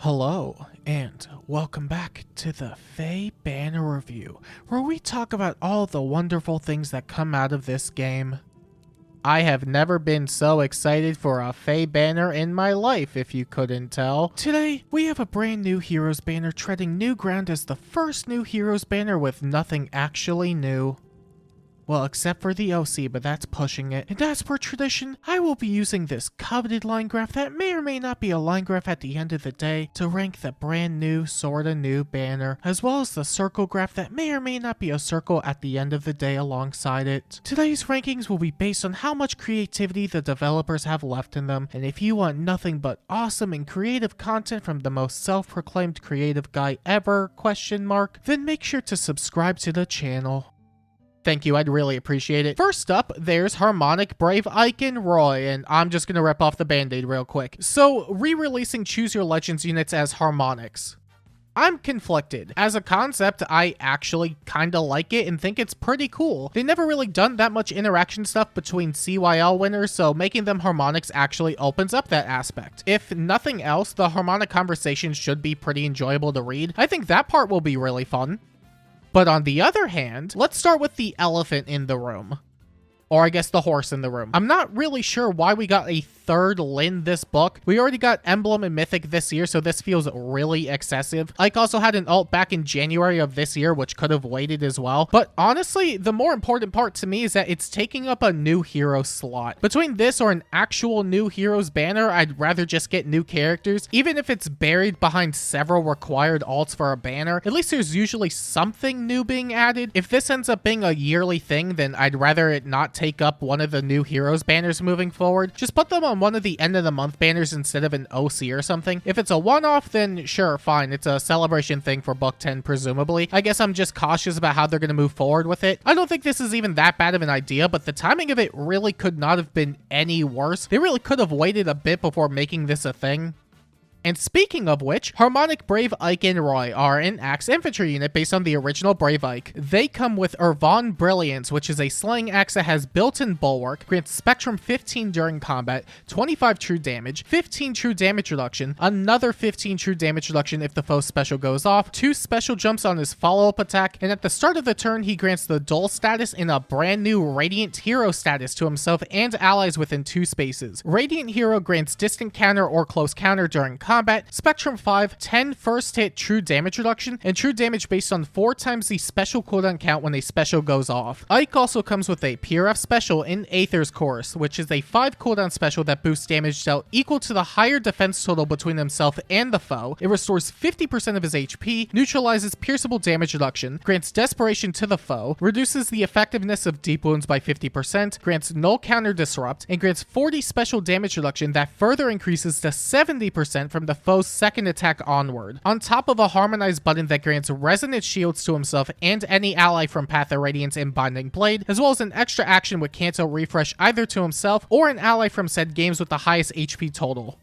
Hello, and welcome back to the Faye Banner Review, where we talk about all the wonderful things that come out of this game. I have never been so excited for a Faye banner in my life, if you couldn't tell. Today, we have a brand new Heroes banner treading new ground as the first new Heroes banner with nothing actually new. Well, except for the OC, but that's pushing it. And as per tradition, I will be using this coveted line graph that may or may not be a line graph at the end of the day to rank the brand new, sorta new banner, as well as the circle graph that may or may not be a circle at the end of the day alongside it. Today's rankings will be based on how much creativity the developers have left in them, and if you want nothing but awesome and creative content from the most self-proclaimed creative guy ever, then make sure to subscribe to the channel. Thank you, I'd really appreciate it. First up, there's Harmonic Ike and Roy, and I'm just gonna rip off the band-aid real quick. So, re-releasing Choose Your Legends units as harmonics. I'm conflicted. As a concept, I actually kinda like it and think it's pretty cool. They never really done that much interaction stuff between CYL winners, so making them harmonics actually opens up that aspect. If nothing else, the harmonic conversations should be pretty enjoyable to read. I think that part will be really fun. But on the other hand, let's start with the elephant in the room. Or I guess the horse in the room. I'm not really sure why we got a third Lyn this book. We already got Emblem and Mythic this year, so this feels really excessive. Ike also had an alt back in January of this year, which could have waited as well. But honestly, the more important part to me is that it's taking up a new hero slot. Between this or an actual new heroes banner, I'd rather just get new characters. Even if it's buried behind several required alts for a banner, at least there's usually something new being added. If this ends up being a yearly thing, then I'd rather it not take up one of the new heroes banners moving forward. Just put them on one of the end of the month banners instead of an OC or something. If it's a one-off, then sure, fine. It's a celebration thing for book 10, presumably. I guess I'm just cautious about how they're going to move forward with it. I don't think this is even that bad of an idea, but the timing of it really could not have been any worse. They really could have waited a bit before making this a thing. And speaking of which, Harmonic Ike and Roy are an Axe Infantry unit based on the original Brave Ike. They come with Ervon Brilliance, which is a slaying axe that has built-in bulwark, grants Spectrum 15 during combat, 25 true damage, 15 true damage reduction, another 15 true damage reduction if the foe's special goes off, 2 special jumps on his follow-up attack, and at the start of the turn, he grants the Dull status and a brand new Radiant Hero status to himself and allies within 2 spaces. Radiant Hero grants distant counter or close counter during combat, Spectrum 5, 10 first hit true damage reduction, and true damage based on 4 times the special cooldown count when a special goes off. Ike also comes with a PRF special in Aether's Course, which is a 5 cooldown special that boosts damage dealt equal to the higher defense total between himself and the foe. It restores 50% of his HP, neutralizes pierceable damage reduction, grants desperation to the foe, reduces the effectiveness of deep wounds by 50%, grants null counter disrupt, and grants 40 special damage reduction that further increases to 70% from the foe's second attack onward, on top of a harmonized button that grants resonant shields to himself and any ally from Path of Radiance and Binding Blade, as well as an extra action with cancel refresh either to himself or an ally from said games with the highest HP total.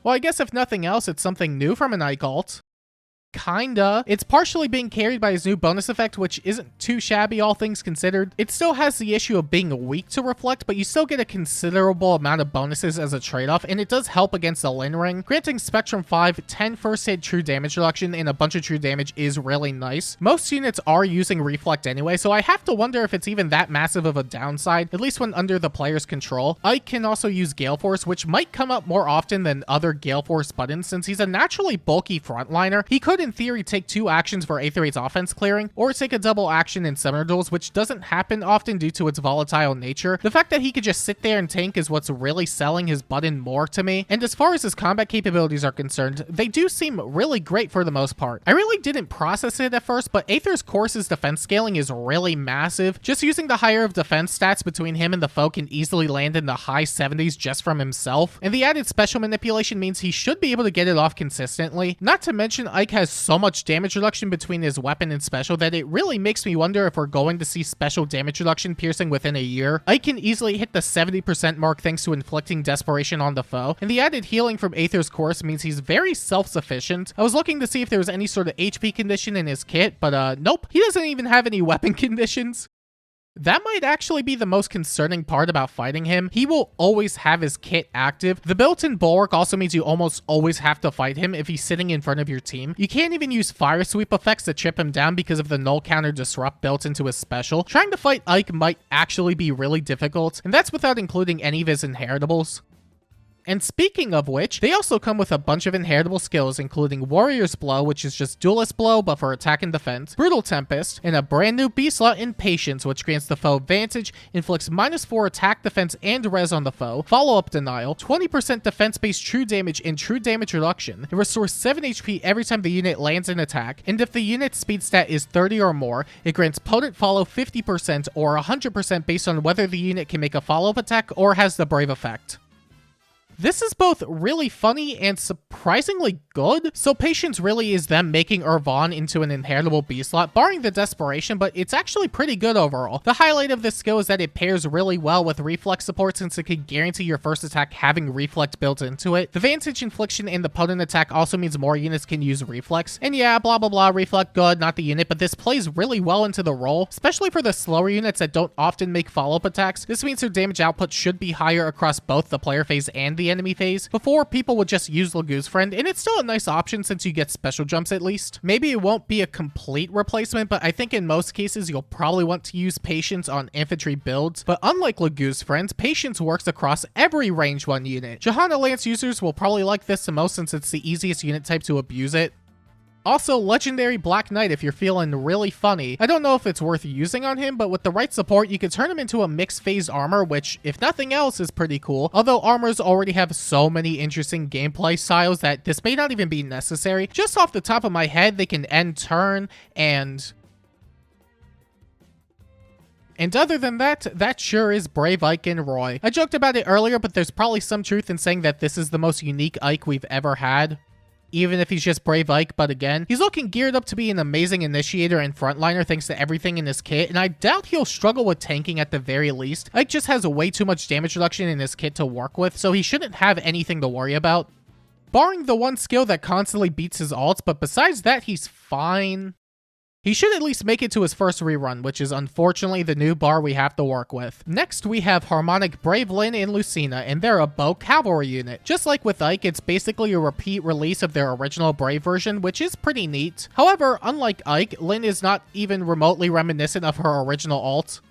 Well, I guess if nothing else, it's something new from an Ike alt. Kinda. It's partially being carried by his new bonus effect, which isn't too shabby all things considered. It still has the issue of being weak to reflect, but you still get a considerable amount of bonuses as a trade-off, and it does help against the Lyn ring. Granting Spectrum 5, 10 first hit true damage reduction, and a bunch of true damage is really nice. Most units are using reflect anyway, so I have to wonder if it's even that massive of a downside, at least when under the player's control. Ike can also use Gale Force, which might come up more often than other Gale Force buttons, since he's a naturally bulky frontliner. He could in theory take 2 actions for Aether 8's offense clearing, or take a double action in Summoner Duels, which doesn't happen often due to its volatile nature. The fact that he could just sit there and tank is what's really selling his button more to me, and as far as his combat capabilities are concerned, they do seem really great for the most part. I really didn't process it at first, but Aether's Course's defense scaling is really massive. Just using the higher of defense stats between him and the foe can easily land in the high 70s just from himself, and the added special manipulation means he should be able to get it off consistently. Not to mention, Ike has so much damage reduction between his weapon and special that it really makes me wonder if we're going to see special damage reduction piercing within a year. Ike can easily hit the 70% mark thanks to inflicting desperation on the foe, and the added healing from Aether's Course means he's very self-sufficient. I was looking to see if there was any sort of HP condition in his kit, but nope, he doesn't even have any weapon conditions. That might actually be the most concerning part about fighting him. He will always have his kit active. The built-in bulwark also means you almost always have to fight him if he's sitting in front of your team. You can't even use fire sweep effects to chip him down because of the null counter disrupt built into his special. Trying to fight Ike might actually be really difficult, and that's without including any of his inheritables. And speaking of which, they also come with a bunch of inheritable skills, including Warrior's Blow, which is just Duelist Blow, but for attack and defense, Brutal Tempest, and a brand new beast slot in Patience, which grants the foe advantage, inflicts -4 attack, defense, and res on the foe, follow-up denial, 20% defense-based true damage and true damage reduction. It restores 7 HP every time the unit lands an attack, and if the unit's speed stat is 30 or more, it grants potent follow 50% or 100% based on whether the unit can make a follow-up attack or has the Brave effect. This is both really funny and surprisingly good. So Patience really is them making Irvan into an inheritable beast slot, barring the desperation, but it's actually pretty good overall. The highlight of this skill is that it pairs really well with reflex support since it can guarantee your first attack having reflect built into it. The Vantage Infliction and the potent attack also means more units can use reflex. And yeah, blah blah blah, reflect good, not the unit, but this plays really well into the role, especially for the slower units that don't often make follow-up attacks. This means their damage output should be higher across both the player phase and the enemy phase. Before, people would just use Lagoose Friend, and it's still a nice option since you get special jumps at least. Maybe it won't be a complete replacement, but I think in most cases you'll probably want to use Patience on infantry builds. But unlike Lagoose Friend, Patience works across every range 1 unit. Johanna Lance users will probably like this the most since it's the easiest unit type to abuse it. Also, Legendary Black Knight if you're feeling really funny. I don't know if it's worth using on him, but with the right support, you could turn him into a mixed phase armor, which, if nothing else, is pretty cool. Although armors already have so many interesting gameplay styles that this may not even be necessary. Just off the top of my head, they can end turn, and other than that, that sure is Brave Ike and Roy. I joked about it earlier, but there's probably some truth in saying that this is the most unique Ike we've ever had. Even if he's just Brave Ike, but again, he's looking geared up to be an amazing initiator and frontliner thanks to everything in his kit, and I doubt he'll struggle with tanking at the very least. Ike just has way too much damage reduction in his kit to work with, so he shouldn't have anything to worry about. Barring the one skill that constantly beats his ults, but besides that, he's fine. He should at least make it to his first rerun, which is unfortunately the new bar we have to work with. Next, we have Harmonic Brave Lyn and Lucina, and they're a bow cavalry unit. Just like with Ike, it's basically a repeat release of their original Brave version, which is pretty neat. However, unlike Ike, Lyn is not even remotely reminiscent of her original ult.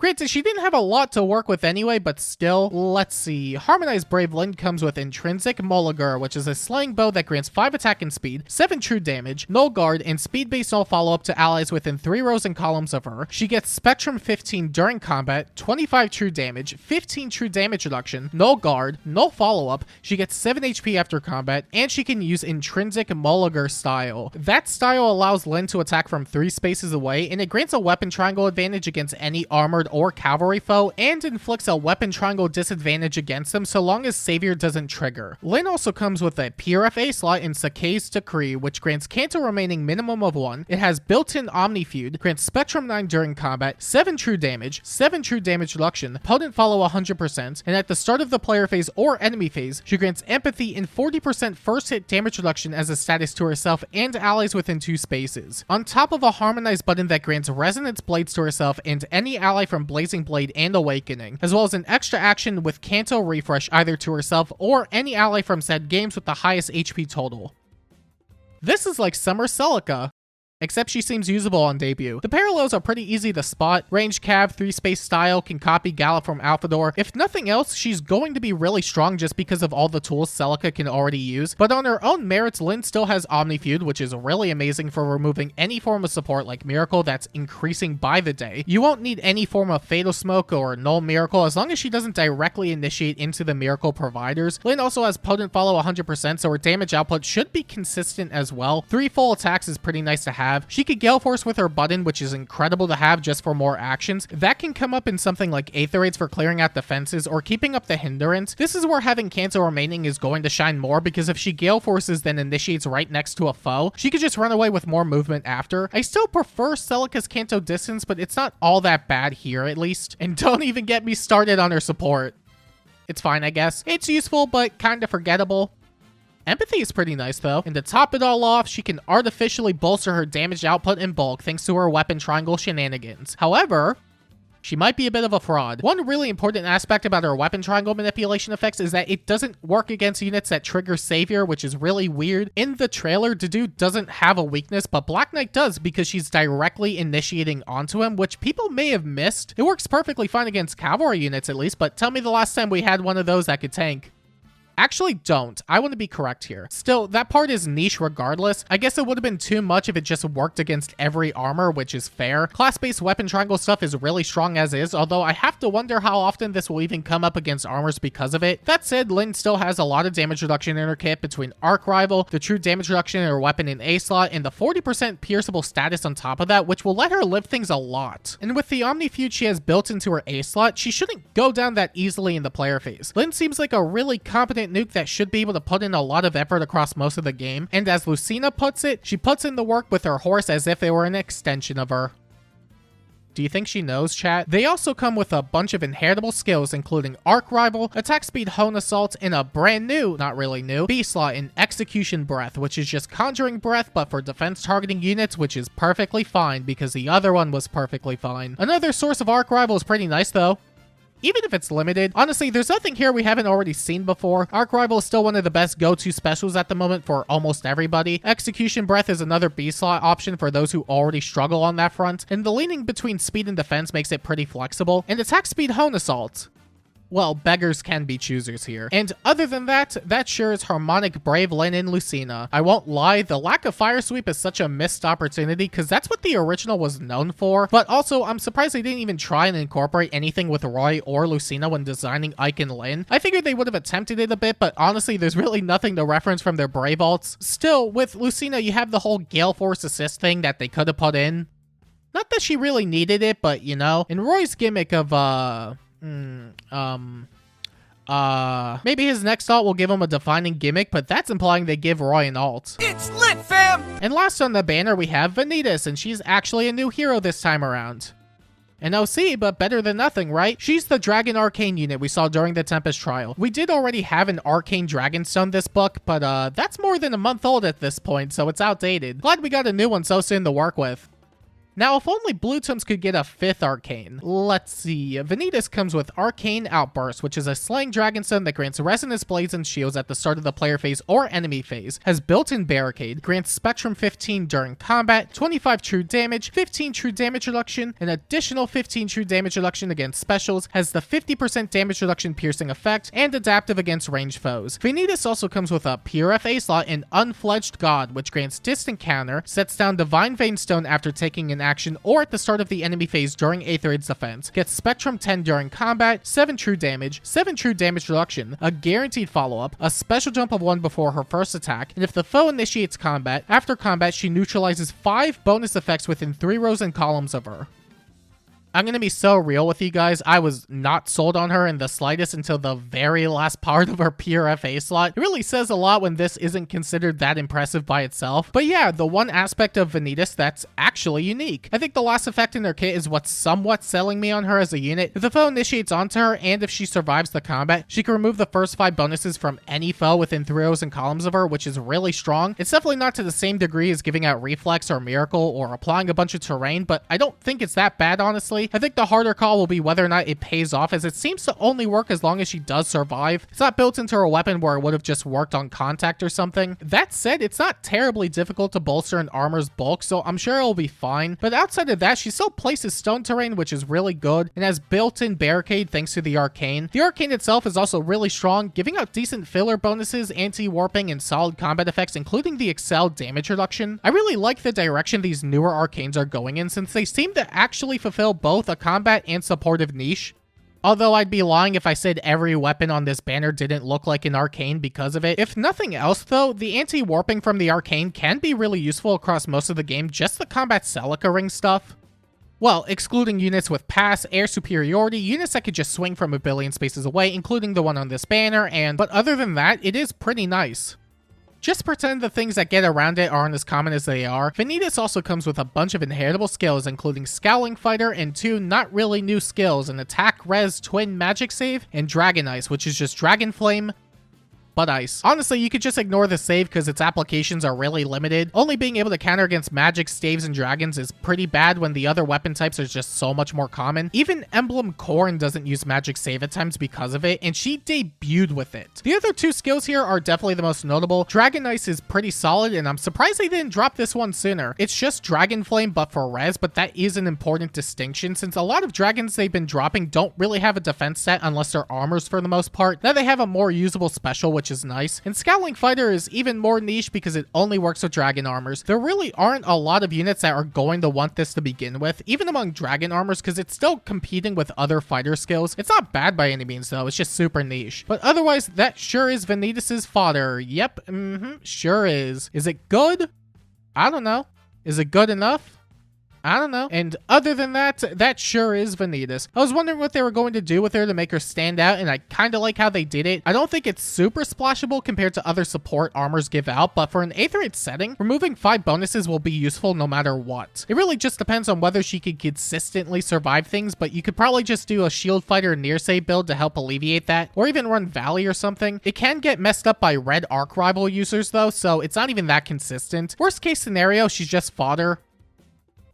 Granted, she didn't have a lot to work with anyway, but still, let's see. Harmonized Brave Lyn comes with Intrinsic Moligur, which is a slaying bow that grants 5 attack and speed, 7 true damage, null guard, and speed-based null follow-up to allies within 3 rows and columns of her. She gets Spectrum 15 during combat, 25 true damage, 15 true damage reduction, null guard, null follow-up, she gets 7 HP after combat, and she can use Intrinsic Moligur style. That style allows Lyn to attack from 3 spaces away, and it grants a weapon triangle advantage against any armored or cavalry foe, and inflicts a weapon triangle disadvantage against them so long as Savior doesn't trigger. Lyn also comes with a PRFA slot in Sakei's Decree, which grants Canto remaining minimum of 1. It has built-in Omnifeud, grants Spectrum 9 during combat, 7 true damage, 7 true damage reduction, potent follow 100%, and at the start of the player phase or enemy phase, she grants Empathy and 40% first hit damage reduction as a status to herself and allies within 2 spaces. On top of a harmonized button that grants Resonance Blades to herself and any ally from Blazing Blade and Awakening, as well as an extra action with Canto Refresh either to herself or any ally from said games with the highest HP total. This is like Summer Celica, except she seems usable on debut. The parallels are pretty easy to spot. Range Cav, 3-space style, can copy Gallop from Alphador. If nothing else, she's going to be really strong just because of all the tools Celica can already use. But on her own merits, Lyn still has Omnifeud, which is really amazing for removing any form of support like Miracle that's increasing by the day. You won't need any form of Fatal Smoke or Null Miracle as long as she doesn't directly initiate into the Miracle providers. Lyn also has Potent Follow 100%, so her damage output should be consistent as well. 3 full attacks is pretty nice to have. She could Gale Force with her button, which is incredible to have just for more actions. That can come up in something like Aether Raids for clearing out defenses or keeping up the hindrance. This is where having Canto remaining is going to shine more, because if she Gale Forces then initiates right next to a foe, she could just run away with more movement after. I still prefer Celica's Canto distance, but it's not all that bad here at least. And don't even get me started on her support. It's fine, I guess. It's useful, but kinda forgettable. Empathy is pretty nice though, and to top it all off, she can artificially bolster her damage output in bulk thanks to her weapon triangle shenanigans. However, She might be a bit of a fraud. One really important aspect about her weapon triangle manipulation effects is that it doesn't work against units that trigger Savior, which is really weird. In the trailer, Dudu doesn't have a weakness, but Black Knight does because she's directly initiating onto him, which people may have missed. It works perfectly fine against cavalry units at least, but tell me the last time we had one of those that could tank. Actually, don't. I want to be correct here. Still, that part is niche regardless. I guess it would have been too much if it just worked against every armor, which is fair. Class-based weapon triangle stuff is really strong as is, although I have to wonder how often this will even come up against armors because of it. That said, Lyn still has a lot of damage reduction in her kit between Arc Rival, the true damage reduction in her weapon in A slot, and the 40% pierceable status on top of that, which will let her live things a lot. And with the Omni Feud she has built into her A slot, she shouldn't go down that easily in the player phase. Lyn seems like a really competent nuke that should be able to put in a lot of effort across most of the game, and as Lucina puts it, she puts in the work with her horse as if they were an extension of her. Do you think she knows, chat? They also come with a bunch of inheritable skills, including Arc Rival, Attack Speed Hone Assault, and a brand new, not really new, B slot in Execution Breath, which is just Conjuring Breath, but for defense targeting units, which is perfectly fine, because the other one was perfectly fine. Another source of Arc Rival is pretty nice, though. Even if it's limited, honestly, there's nothing here we haven't already seen before. Arc Rival is still one of the best go-to specials at the moment for almost everybody. Execution Breath is another B-slot option for those who already struggle on that front, and the leaning between speed and defense makes it pretty flexible. And Attack Speed Hone Assault. Well, beggars can be choosers here. And other than that, that sure is Harmonic Lyn and Lucina. I won't lie, the lack of Fire Sweep is such a missed opportunity because that's what the original was known for. But also, I'm surprised they didn't even try and incorporate anything with Roy or Lucina when designing Ike and Lyn. I figured they would have attempted it a bit, but honestly, there's really nothing to reference from their Brave Alts. Still, with Lucina, you have the whole Gale Force Assist thing that they could have put in. Not that she really needed it, but you know, in Roy's gimmick of, maybe his next alt will give him a defining gimmick, but that's implying they give Roy an alt. It's lit, fam! And last on the banner, we have Venitas, and she's actually a new hero this time around. An OC, but better than nothing, right? She's the Dragon Arcane unit we saw during the Tempest trial. We did already have an Arcane Dragonstone this book, but that's more than a month old at this point, so it's outdated. Glad we got a new one so soon to work with. Now, if only Blue Tomes could get a 5th Arcane. Let's see. Venitas comes with Arcane Outburst, which is a Slaying Dragonstone that grants Resonance Blades and Shields at the start of the player phase or enemy phase, has built-in Barricade, grants Spectrum 15 during combat, 25 true damage, 15 true damage reduction, an additional 15 true damage reduction against specials, has the 50% damage reduction piercing effect, and adaptive against ranged foes. Venitas also comes with a Pure FA slot and Unfledged God, which grants Distant Counter, sets down Divine Veinstone after taking an action or at the start of the enemy phase during Aetherids defense, gets Spectrum 10 during combat, 7 true damage, 7 true damage reduction, a guaranteed follow-up, a special jump of 1 before her first attack, and if the foe initiates combat, after combat she neutralizes 5 bonus effects within 3 rows and columns of her. I'm gonna be so real with you guys, I was not sold on her in the slightest until the very last part of her pure FA slot. It really says a lot when this isn't considered that impressive by itself. But yeah, the one aspect of Venitas that's actually unique. I think the last effect in her kit is what's somewhat selling me on her as a unit. If the foe initiates onto her, and if she survives the combat, she can remove the first 5 bonuses from any foe within 3 rows and columns of her, which is really strong. It's definitely not to the same degree as giving out Reflex or Miracle or applying a bunch of terrain, but I don't think it's that bad, honestly. I think the harder call will be whether or not it pays off, as it seems to only work as long as she does survive. It's not built into her weapon where it would have just worked on contact or something. That said, it's not terribly difficult to bolster an armor's bulk, so I'm sure it'll be fine. But outside of that, she still places stone terrain, which is really good, and has built-in barricade thanks to the Arcane. The Arcane itself is also really strong, giving out decent filler bonuses, anti-warping, and solid combat effects, including the Excel damage reduction. I really like the direction these newer Arcanes are going in, since they seem to actually fulfill both a combat and supportive niche. Although I'd be lying if I said every weapon on this banner didn't look like an Arcane because of it. If nothing else though, the anti-warping from the Arcane can be really useful across most of the game, just the combat Celica ring stuff. Well, excluding units with pass, air superiority, units that could just swing from a billion spaces away, including the one on this banner, but other than that, it is pretty nice. Just pretend the things that get around it aren't as common as they are. Venitas also comes with a bunch of inheritable skills, including Scowling Fighter and 2 not really new skills, an Attack Res Twin Magic Save and Dragon Ice, which is just Dragon Flame, Butt Ice. Honestly, you could just ignore the save because its applications are really limited. Only being able to counter against magic, staves, and dragons is pretty bad when the other weapon types are just so much more common. Even Emblem Corrin doesn't use magic save at times because of it, and she debuted with it. The other two skills here are definitely the most notable. Dragon Ice is pretty solid, and I'm surprised they didn't drop this one sooner. It's just Dragon Flame but for res, but that is an important distinction since a lot of dragons they've been dropping don't really have a defense set unless they're armors for the most part. Now they have a more usable special, which is nice. And Scowling Fighter is even more niche because it only works with dragon armors. There really aren't a lot of units that are going to want this to begin with, even among dragon armors, because it's still competing with other fighter skills. It's not bad by any means though, it's just super niche. But otherwise, that sure is Venitas' fodder. Yep, sure is. Is it good? I don't know. Is it good enough? I don't know. And other than that, that sure is Venitas. I was wondering what they were going to do with her to make her stand out, and I kind of like how they did it. I don't think it's super splashable compared to other support armors give out, but for an 8th rate setting, removing 5 bonuses will be useful no matter what. It really just depends on whether she could consistently survive things, but you could probably just do a shield fighter near save build to help alleviate that, or even run Valley or something. It can get messed up by red arc rival users though, so it's not even that consistent. Worst case scenario, she's just fodder.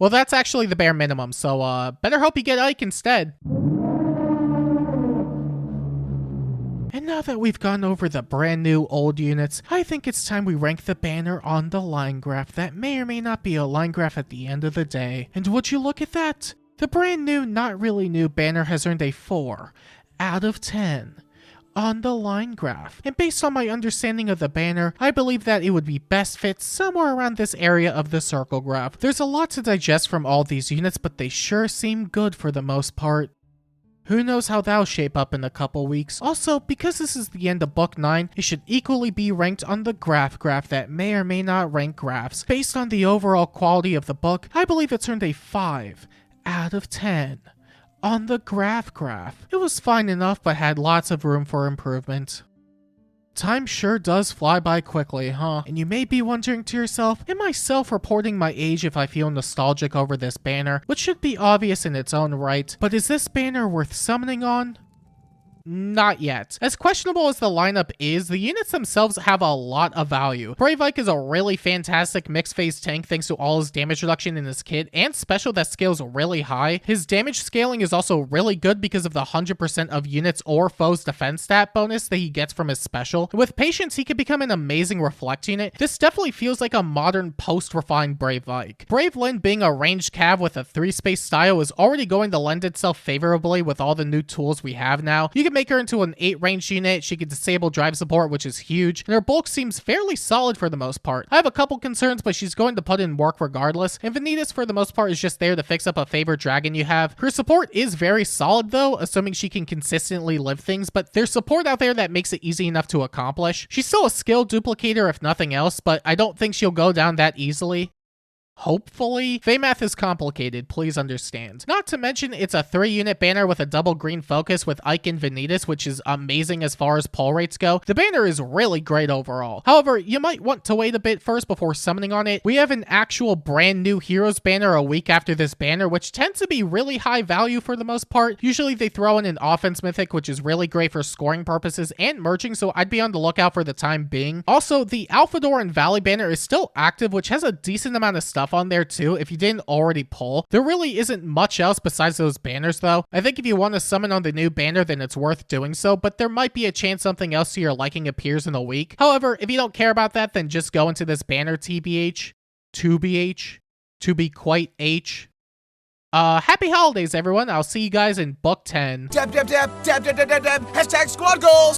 Well, that's actually the bare minimum, so better hope you get Ike instead. And now that we've gone over the brand new old units, I think it's time we rank the banner on the line graph that may or may not be a line graph at the end of the day. And would you look at that? The brand new, not really new banner has earned a 4 out of 10. On the line graph. And based on my understanding of the banner, I believe that it would be best fit somewhere around this area of the circle graph. There's a lot to digest from all these units, but they sure seem good for the most part. Who knows how that'll shape up in a couple weeks. Also, because this is the end of book 9, it should equally be ranked on the graph that may or may not rank graphs. Based on the overall quality of the book, I believe it's earned a 5 out of 10. On the graph. It was fine enough, but had lots of room for improvement. Time sure does fly by quickly, huh? And you may be wondering to yourself, am I self-reporting my age if I feel nostalgic over this banner? Which should be obvious in its own right, but is this banner worth summoning on? Not yet. As questionable as the lineup is, the units themselves have a lot of value. Brave Ike is a really fantastic mixed phase tank thanks to all his damage reduction in his kit and special that scales really high. His damage scaling is also really good because of the 100% of units or foes defense stat bonus that he gets from his special. With patience, he could become an amazing reflect unit. This definitely feels like a modern post-refined Brave Ike. Brave Lyn being a ranged cav with a 3-space style is already going to lend itself favorably with all the new tools we have now. You can make her into an 8 range unit, she can disable drive support, which is huge, and her bulk seems fairly solid for the most part. I have a couple concerns, but she's going to put in work regardless, and Venitas for the most part is just there to fix up a favorite dragon you have. Her support is very solid though, assuming she can consistently live things, but there's support out there that makes it easy enough to accomplish. She's still a skill duplicator if nothing else, but I don't think she'll go down that easily. Hopefully. Feymath is complicated, please understand. Not to mention, it's a 3-unit banner with a double green focus with Ike and Venitas, which is amazing as far as pull rates go. The banner is really great overall. However, you might want to wait a bit first before summoning on it. We have an actual brand new Heroes banner a week after this banner, which tends to be really high value for the most part. Usually they throw in an offense mythic, which is really great for scoring purposes and merging, so I'd be on the lookout for the time being. Also, the Alphador and Valley banner is still active, which has a decent amount of stuff on there too if you didn't already pull. There really isn't much else besides those banners though. I think if you want to summon on the new banner, then it's worth doing so, but there might be a chance something else to your liking appears in a week. However, if you don't care about that, then just go into this banner TBH, 2BH, to be quite H. Happy holidays everyone. I'll see you guys in book 10. Dab, dab, dab, dab, dab, dab, dab, dab. Hashtag squad goals.